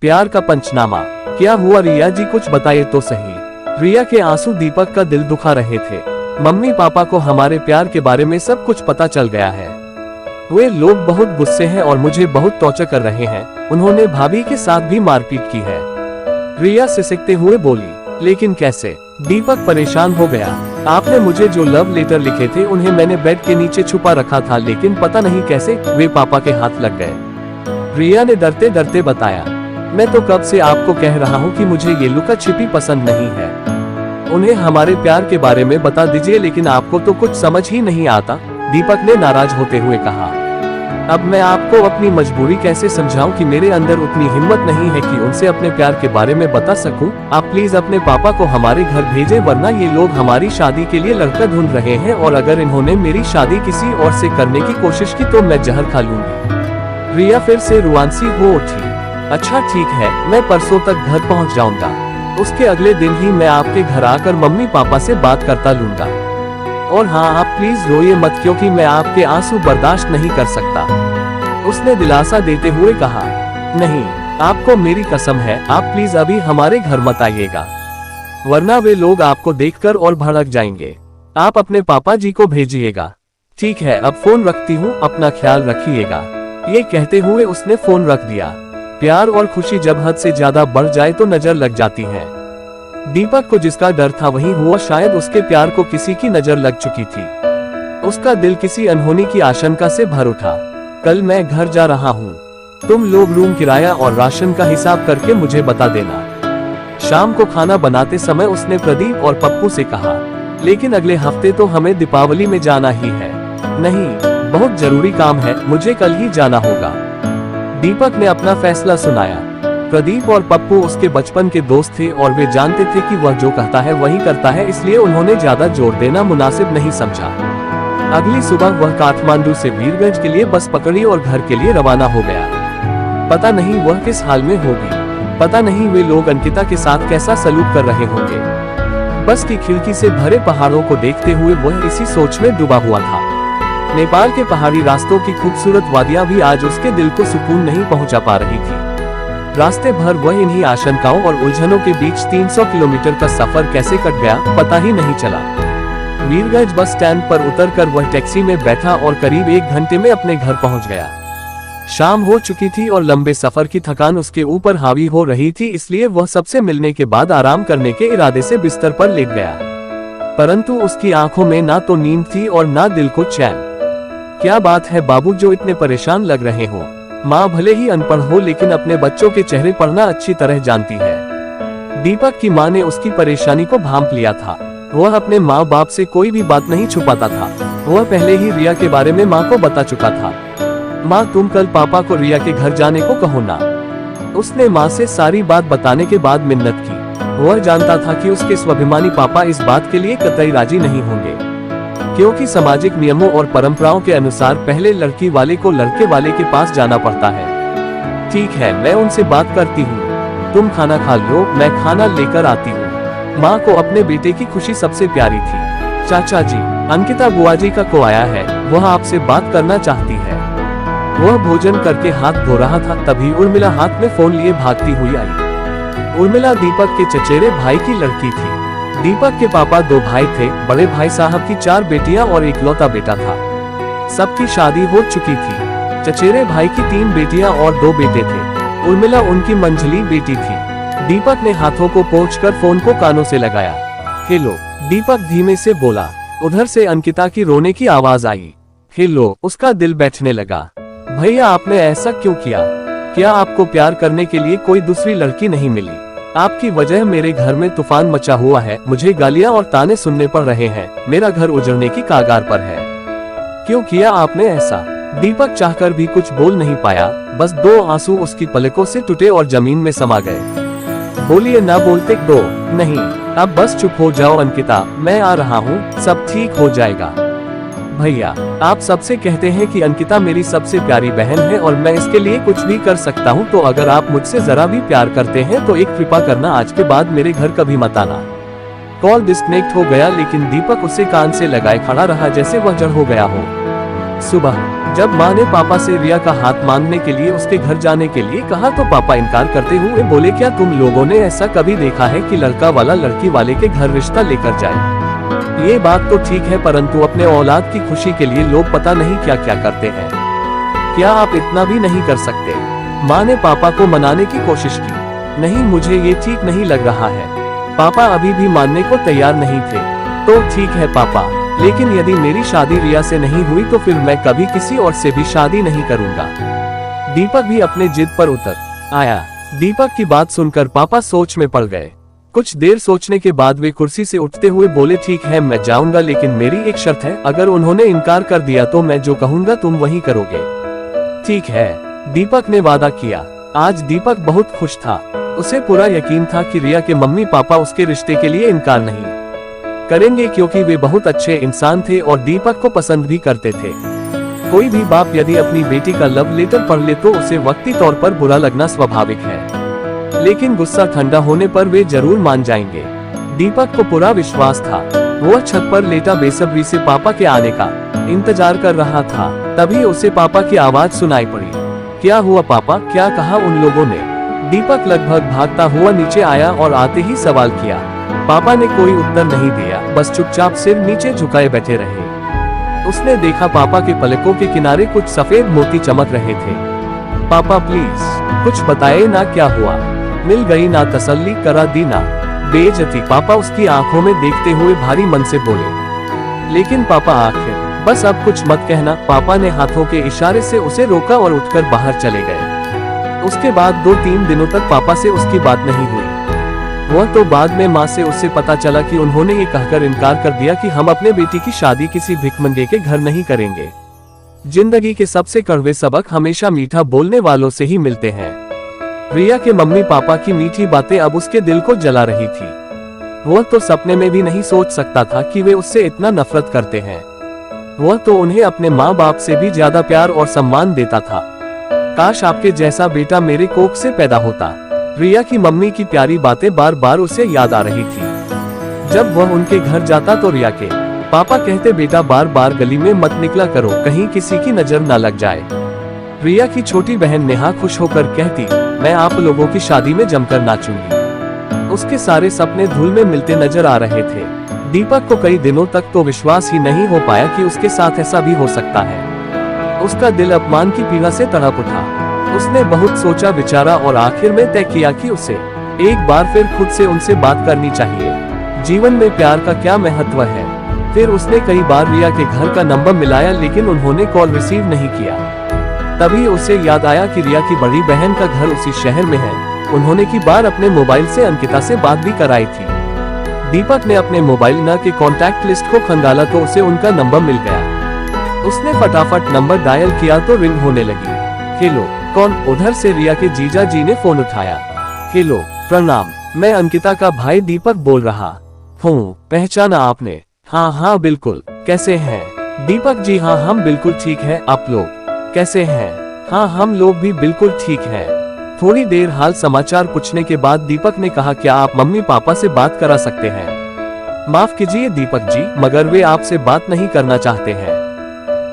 प्यार का पंचनामा। क्या हुआ रिया जी, कुछ बताइए तो सही। रिया के आंसू दीपक का दिल दुखा रहे थे। मम्मी पापा को हमारे प्यार के बारे में सब कुछ पता चल गया है। वे लोग बहुत गुस्से हैं और मुझे बहुत टॉर्चर कर रहे हैं। उन्होंने भाभी के साथ भी मारपीट की है। रिया सिसकते हुए बोली। लेकिन कैसे? दीपक परेशान हो गया। आपने मुझे जो लव लेटर लिखे थे उन्हें मैंने बेड के नीचे छुपा रखा था, लेकिन पता नहीं कैसे वे पापा के हाथ लग गए। रिया ने डरते डरते बताया। मैं तो कब से आपको कह रहा हूँ कि मुझे ये लुका छिपी पसंद नहीं है। उन्हें हमारे प्यार के बारे में बता दीजिए, लेकिन आपको तो कुछ समझ ही नहीं आता, दीपक ने नाराज होते हुए कहा। अब मैं आपको अपनी मजबूरी कैसे समझाऊं कि मेरे अंदर उतनी हिम्मत नहीं है कि उनसे अपने प्यार के बारे में बता सकूं। आप प्लीज अपने पापा को हमारे घर भेजें, वरना ये लोग हमारी शादी के लिए लड़का ढूंढ रहे हैं और अगर इन्होंने मेरी शादी किसी और से करने की कोशिश की तो मैं जहर खा लूंगी। रिया फिर से रुआंसी हो उठी। अच्छा ठीक है, मैं परसों तक घर पहुंच जाऊंगा। उसके अगले दिन ही मैं आपके घर आकर मम्मी पापा से बात करता लूंगा। और हाँ, आप प्लीज रोइए मत, क्योंकि मैं आपके आंसू बर्दाश्त नहीं कर सकता, उसने दिलासा देते हुए कहा। नहीं, आपको मेरी कसम है, आप प्लीज अभी हमारे घर मत आइएगा, वरना वे लोग आपको देखकर और भड़क जाएंगे। आप अपने पापा जी को भेजिएगा। ठीक है, अब फोन रखती हूँ, अपना ख्याल रखिएगा। ये कहते हुए उसने फोन रख दिया। प्यार और खुशी जब हद से ज्यादा बढ़ जाए तो नजर लग जाती है। दीपक को जिसका डर था वही हुआ। शायद उसके प्यार को किसी की नजर लग चुकी थी। उसका दिल किसी अनहोनी की आशंका से भर उठा। कल मैं घर जा रहा हूँ, तुम लोग रूम किराया और राशन का हिसाब करके मुझे बता देना। शाम को खाना बनाते समय उसने प्रदीप और पप्पू से कहा। लेकिन अगले हफ्ते तो हमें दीपावली में जाना ही है। नहीं, बहुत जरूरी काम है, मुझे कल ही जाना होगा। दीपक ने अपना फैसला सुनाया। प्रदीप और पप्पू उसके बचपन के दोस्त थे और वे जानते थे कि वह जो कहता है वही करता है, इसलिए उन्होंने ज्यादा जोर देना मुनासिब नहीं समझा। अगली सुबह वह काठमांडू से वीरगंज के लिए बस पकड़ी और घर के लिए रवाना हो गया। पता नहीं वह किस हाल में होगी, पता नहीं वे लोग अंकिता के साथ कैसा सलूक कर रहे होंगे। बस की खिड़की से भरे पहाड़ों को देखते हुए वह इसी सोच में डूबा हुआ था। नेपाल के पहाड़ी रास्तों की खूबसूरत वादियां भी आज उसके दिल को सुकून नहीं पहुंचा पा रही थी। रास्ते भर वह इन्हीं आशंकाओं और उलझनों के बीच 300 किलोमीटर का सफर कैसे कट गया पता ही नहीं चला। वीरगंज बस स्टैंड पर उतरकर वह टैक्सी में बैठा और करीब 1 घंटे में अपने घर पहुंच गया। शाम हो चुकी थी और लंबे सफर की थकान उसके ऊपर हावी हो रही थी, इसलिए वह सबसे मिलने के बाद आराम करने के इरादे से बिस्तर पर लेट गया। परंतु उसकी आंखों में ना तो नींद थी और ना दिल को चैन। क्या बात है बाबू, जो इतने परेशान लग रहे हो? माँ भले ही अनपढ़ हो लेकिन अपने बच्चों के चेहरे पढ़ना अच्छी तरह जानती है। दीपक की माँ ने उसकी परेशानी को भांप लिया था। वह अपने माँ बाप से कोई भी बात नहीं छुपाता था। वह पहले ही रिया के बारे में माँ को बता चुका था। माँ, तुम कल पापा को रिया के घर जाने को कहो ना। उसने माँ से सारी बात बताने के बाद मिन्नत की। वह जानता था कि उसके स्वाभिमानी पापा इस बात के लिए कतई राजी नहीं होंगे, क्योंकि सामाजिक नियमों और परंपराओं के अनुसार पहले लड़की वाले को लड़के वाले के पास जाना पड़ता है। ठीक है, मैं उनसे बात करती हूँ, तुम खाना खा लो, मैं खाना लेकर आती हूँ। माँ को अपने बेटे की खुशी सबसे प्यारी थी। चाचा जी, अंकिता बुआ जी का को आया है, वह आपसे बात करना चाहती है। वह भोजन करके हाथ धो रहा था, तभी उर्मिला हाथ में फोन लिए भागती हुई आई। उर्मिला दीपक के चचेरे भाई की लड़की थी। दीपक के पापा 2 भाई थे। बड़े भाई साहब की 4 बेटियां और इकलौता बेटा था। सबकी शादी हो चुकी थी। चचेरे भाई की 3 बेटियां और 2 बेटे थे। उर्मिला उनकी मंझली बेटी थी। दीपक ने हाथों को पोंछकर फोन को कानों से लगाया। हेलो, दीपक धीमे से बोला। उधर से अंकिता की रोने की आवाज आई। हेलो, उसका दिल बैठने लगा। भैया, आपने ऐसा क्यों किया? क्या आपको प्यार करने के लिए कोई दूसरी लड़की नहीं मिली? आपकी वजह मेरे घर में तूफान मचा हुआ है, मुझे गालियां और ताने सुनने पड़ रहे हैं, मेरा घर उजड़ने की कागार पर है। क्यों किया आपने ऐसा? दीपक चाहकर भी कुछ बोल नहीं पाया, बस 2 आंसू उसकी पलकों से टूटे और जमीन में समा गए। बोलिए ना, बोलते दो। नहीं, अब बस चुप हो जाओ अंकिता, मैं आ रहा हूँ, सब ठीक हो जाएगा। भैया, आप सबसे कहते हैं कि अंकिता मेरी सबसे प्यारी बहन है और मैं इसके लिए कुछ भी कर सकता हूँ, तो अगर आप मुझसे जरा भी प्यार करते हैं तो एक कृपा करना, आज के बाद मेरे घर कभी मत आना। कॉल डिस्कनेक्ट हो गया, लेकिन दीपक उसे कान से लगाए खड़ा रहा जैसे वह जड़ हो गया हो। सुबह जब माँ ने पापा से रिया का हाथ मांगने के लिए उसके घर जाने के लिए कहा तो पापा इनकार करते हुए बोले, क्या तुम लोगों ने ऐसा कभी देखा है कि लड़का वाला लड़की वाले के घर रिश्ता लेकर जाए? ये बात तो ठीक है, परंतु अपने औलाद की खुशी के लिए लोग पता नहीं क्या क्या करते हैं। क्या आप इतना भी नहीं कर सकते? माँ ने पापा को मनाने की कोशिश की। नहीं, मुझे ये ठीक नहीं लग रहा है। पापा अभी भी मानने को तैयार नहीं थे। तो ठीक है पापा, लेकिन यदि मेरी शादी रिया से नहीं हुई तो फिर मैं कभी किसी और से भी शादी नहीं करूंगा। दीपक भी अपने जिद पर उतर आया। दीपक की बात सुनकर पापा सोच में पड़ गए। कुछ देर सोचने के बाद वे कुर्सी से उठते हुए बोले, ठीक है मैं जाऊंगा, लेकिन मेरी एक शर्त है, अगर उन्होंने इनकार कर दिया तो मैं जो कहूंगा तुम वही करोगे। ठीक है, दीपक ने वादा किया। आज दीपक बहुत खुश था। उसे पूरा यकीन था कि रिया के मम्मी पापा उसके रिश्ते के लिए इनकार नहीं करेंगे, क्योंकि वे बहुत अच्छे इंसान थे और दीपक को पसंद भी करते थे। कोई भी बाप यदि अपनी बेटी का लव लेटर पढ़ ले तो उसे वक्ती तौर पर बुरा लगना स्वाभाविक है, लेकिन गुस्सा ठंडा होने पर वे जरूर मान जाएंगे। दीपक को पूरा विश्वास था। वह छत पर लेटा बेसब्री से पापा के आने का इंतजार कर रहा था। तभी उसे पापा की आवाज सुनाई पड़ी। क्या हुआ पापा, क्या कहा उन लोगों ने? दीपक लगभग भागता हुआ नीचे आया और आते ही सवाल किया। पापा ने कोई उत्तर नहीं दिया, बस चुपचाप सिर नीचे झुकाए बैठे रहे। उसने देखा पापा के पलकों के किनारे कुछ सफेद मोती चमक रहे थे। पापा प्लीज कुछ बताए ना, क्या हुआ? मिल गई ना तसल्ली, करा दी ना बेइज्जती? पापा उसकी आंखों में देखते हुए भारी मन से बोले। लेकिन पापा आखिर बस अब कुछ मत कहना। पापा ने हाथों के इशारे से उसे रोका और उठकर बाहर चले गए। उसके बाद 2-3 दिनों तक पापा से उसकी बात नहीं हुई। वह तो बाद में माँ से उससे पता चला कि उन्होंने ये कहकर इनकार कर दिया कि हम अपने बेटी की शादी किसी भिखमंगे के घर नहीं करेंगे। जिंदगी के सबसे कड़वे सबक हमेशा मीठा बोलने वालों से ही मिलते हैं। रिया के मम्मी पापा की मीठी बातें अब उसके दिल को जला रही थी। वह तो सपने में भी नहीं सोच सकता था कि वे उससे इतना नफरत करते हैं। वह तो उन्हें अपने माँ बाप से भी ज्यादा प्यार और सम्मान देता था। काश आपके जैसा बेटा मेरे कोख से पैदा होता। रिया की मम्मी की प्यारी बातें बार बार उसे याद आ रही थी। जब वह उनके घर जाता तो रिया के पापा कहते, बेटा बार बार गली में मत निकला करो, कहीं किसी की नजर न लग जाए। रिया की छोटी बहन नेहा खुश होकर कहती, मैं आप लोगों की शादी में जमकर नाचूंगी। उसके सारे सपने धूल में मिलते नजर आ रहे थे। दीपक को कई दिनों तक तो विश्वास ही नहीं हो पाया कि उसके साथ ऐसा भी हो सकता है। उसका दिल अपमान की पीड़ा से तड़प उठा। उसने बहुत सोचा विचारा और आखिर में तय किया कि उसे एक बार फिर खुद से उनसे बात करनी चाहिए। जीवन में प्यार का क्या महत्व है। फिर उसने कई बार रिया के घर का नंबर मिलाया, लेकिन उन्होंने कॉल रिसीव नहीं किया। तभी उसे याद आया कि रिया की बड़ी बहन का घर उसी शहर में है। उन्होंने की बार अपने मोबाइल से अंकिता से बात भी कराई थी। दीपक ने अपने मोबाइल न के कॉन्टैक्ट लिस्ट को खंगाला तो उसे उनका नंबर मिल गया। उसने फटाफट नंबर डायल किया तो रिंग होने लगी। हेलो, कौन? उधर से रिया के जीजा जी ने फोन उठाया। हेलो, प्रणाम, मैं अंकिता का भाई दीपक बोल रहा हूँ। पहचाना आपने? हाँ हाँ बिल्कुल, कैसे हैं? दीपक जी हाँ हम बिल्कुल ठीक है, आप लोग कैसे हैं? हाँ हम लोग भी बिल्कुल ठीक हैं। थोड़ी देर हाल समाचार पूछने के बाद दीपक ने कहा, क्या आप मम्मी पापा से बात करा सकते हैं? माफ कीजिए दीपक जी, मगर वे आपसे बात नहीं करना चाहते हैं।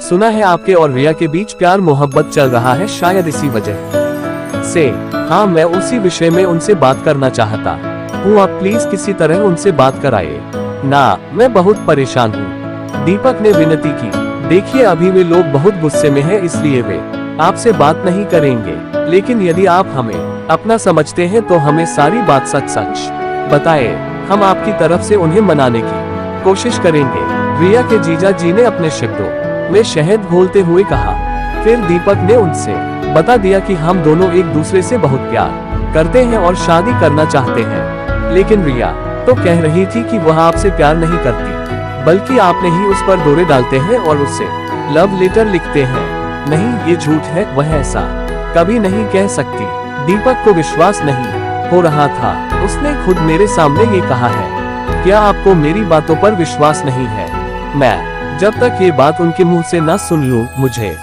सुना है आपके और रिया के बीच प्यार मोहब्बत चल रहा है, शायद इसी वजह से। हाँ मैं उसी विषय में उनसे बात करना चाहता हूँ, आप प्लीज किसी तरह उनसे बात कराइए ना, मैं बहुत परेशान हूँ। दीपक ने विनती की। देखिए अभी वे लोग बहुत गुस्से में हैं, इसलिए वे आपसे बात नहीं करेंगे, लेकिन यदि आप हमें अपना समझते हैं तो हमें सारी बात सच सच बताएं। हम आपकी तरफ से उन्हें मनाने की कोशिश करेंगे। रिया के जीजा जी ने अपने शब्दों में शहद घोलते हुए कहा। फिर दीपक ने उनसे बता दिया कि हम दोनों एक दूसरे से बहुत प्यार करते हैं और शादी करना चाहते हैं, लेकिन रिया तो कह रही थी कि वह आपसे प्यार नहीं करती, बल्कि आपने ही उस पर दौरे डालते हैं और उससे लव लेटर लिखते हैं। नहीं ये झूठ है, वह ऐसा कभी नहीं कह सकती। दीपक को विश्वास नहीं हो रहा था। उसने खुद मेरे सामने ये कहा है। क्या आपको मेरी बातों पर विश्वास नहीं है? मैं जब तक ये बात उनके मुंह से न सुन लूं, मुझे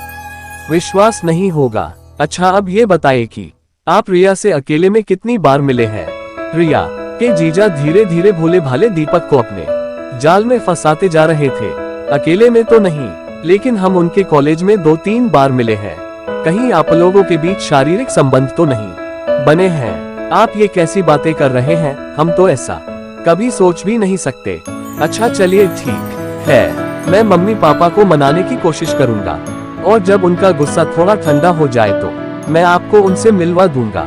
विश्वास नहीं होगा। अच्छा अब ये बताइए कि आप रिया से अकेले में कितनी बार मिले हैं? रिया के जीजा धीरे धीरे भोले भाले दीपक को अपने जाल में फंसाते जा रहे थे। अकेले में तो नहीं, लेकिन हम उनके कॉलेज में 2-3 बार मिले हैं। कहीं आप लोगों के बीच शारीरिक संबंध तो नहीं बने हैं? आप ये कैसी बातें कर रहे हैं? हम तो ऐसा कभी सोच भी नहीं सकते। अच्छा चलिए ठीक है, मैं मम्मी पापा को मनाने की कोशिश करूंगा और जब उनका गुस्सा थोड़ा ठंडा हो जाए तो मैं आपको उनसे मिलवा दूंगा।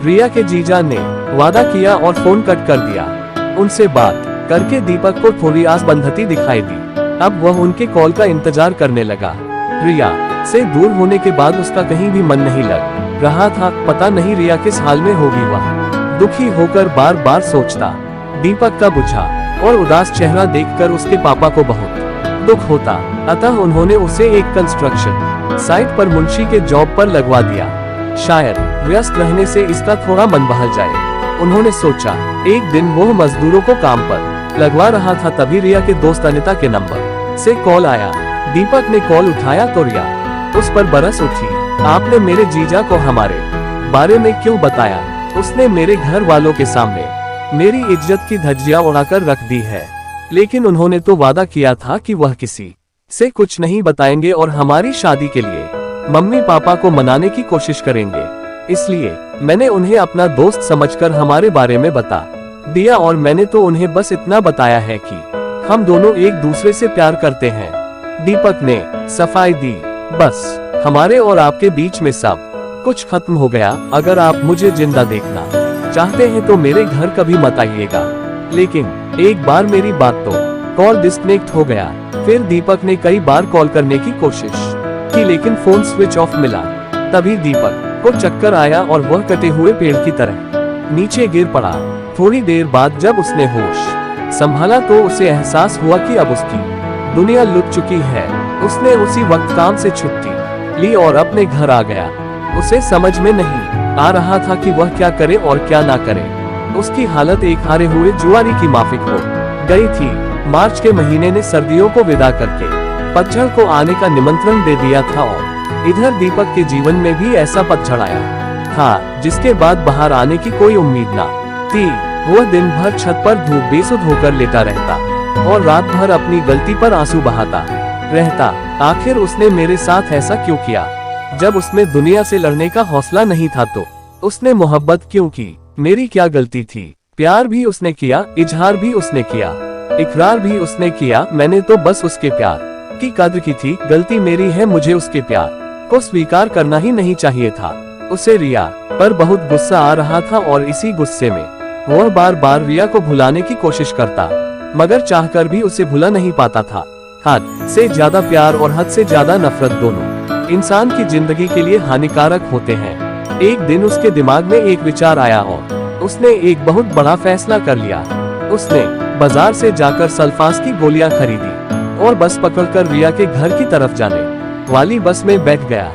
रिया के जीजा ने वादा किया और फोन कट कर दिया। उनसे बात करके दीपक को थोड़ी आस बंधती दिखाई दी। अब वह उनके कॉल का इंतजार करने लगा। रिया से दूर होने के बाद उसका कहीं भी मन नहीं लग रहा था। पता नहीं रिया किस हाल में होगी। वह दुखी होकर बार बार सोचता। दीपक का बुझा और उदास चेहरा देखकर उसके पापा को बहुत दुख होता। अतः उन्होंने उसे एक कंस्ट्रक्शन साइट पर मुंशी के जॉब पर लगवा दिया। शायद व्यस्त रहने से इसका थोड़ा मन बहल जाए। उन्होंने सोचा। एक दिन वो मजदूरों को काम पर लगवा रहा था, तभी रिया के दोस्त अनिता के नंबर से कॉल आया। दीपक ने कॉल उठाया तो रिया उस पर बरस उठी। आपने मेरे जीजा को हमारे बारे में क्यों बताया? उसने मेरे घर वालों के सामने मेरी इज्जत की धज्जियां उड़ाकर रख दी है। लेकिन उन्होंने तो वादा किया था कि वह किसी से कुछ नहीं बताएंगे और हमारी शादी के लिए मम्मी पापा को मनाने की कोशिश करेंगे। इसलिए मैंने उन्हें अपना दोस्त समझकर हमारे बारे में बता दिया और मैंने तो उन्हें बस इतना बताया है कि हम दोनों एक दूसरे से प्यार करते हैं। दीपक ने सफाई दी। बस हमारे और आपके बीच में सब कुछ खत्म हो गया। अगर आप मुझे जिंदा देखना चाहते हैं तो मेरे घर कभी मत आइएगा। लेकिन एक बार मेरी बात तो कॉल डिस्कनेक्ट हो गया। फिर दीपक ने कई बार कॉल करने की कोशिश की, लेकिन फोन स्विच ऑफ मिला। तभी दीपक को चक्कर आया और वह कटे हुए पेड़ की तरह नीचे गिर पड़ा। थोड़ी देर बाद जब उसने होश संभाला तो उसे एहसास हुआ कि अब उसकी दुनिया लुट चुकी है। उसने उसी वक्त काम से छुट्टी ली और अपने घर आ गया। उसे समझ में नहीं आ रहा था कि वह क्या करे और क्या ना करे। उसकी हालत एक हारे हुए जुआरी की माफिक हो गई थी। मार्च के महीने ने सर्दियों को विदा करके पतझड़ को आने का निमंत्रण दे दिया था और इधर दीपक के जीवन में भी ऐसा पतझड़ आया था जिसके बाद बाहर आने की कोई उम्मीद न थी। वह दिन भर छत पर धूप बेसुध होकर लेटा रहता और रात भर अपनी गलती पर आंसू बहाता रहता। आखिर उसने मेरे साथ ऐसा क्यों किया? जब उसमें दुनिया से लड़ने का हौसला नहीं था तो उसने मोहब्बत क्यों की? मेरी क्या गलती थी? प्यार भी उसने किया, इजहार भी उसने किया, इकरार भी उसने किया। मैंने तो बस उसके प्यार की कद्र की थी। गलती मेरी है, मुझे उसके प्यार को स्वीकार करना ही नहीं चाहिए था। उसे रिया पर बहुत गुस्सा आ रहा था और इसी गुस्से में वह बार बार रिया को भुलाने की कोशिश करता, मगर चाहकर भी उसे भुला नहीं पाता था। हद से ज्यादा प्यार और हद से ज्यादा नफरत दोनों इंसान की जिंदगी के लिए हानिकारक होते हैं। एक दिन उसके दिमाग में एक विचार आया और उसने एक बहुत बड़ा फैसला कर लिया। उसने बाजार से जाकर सल्फास की गोलियां खरीदी और बस पकड़कर रिया के घर की तरफ जाने वाली बस में बैठ गया।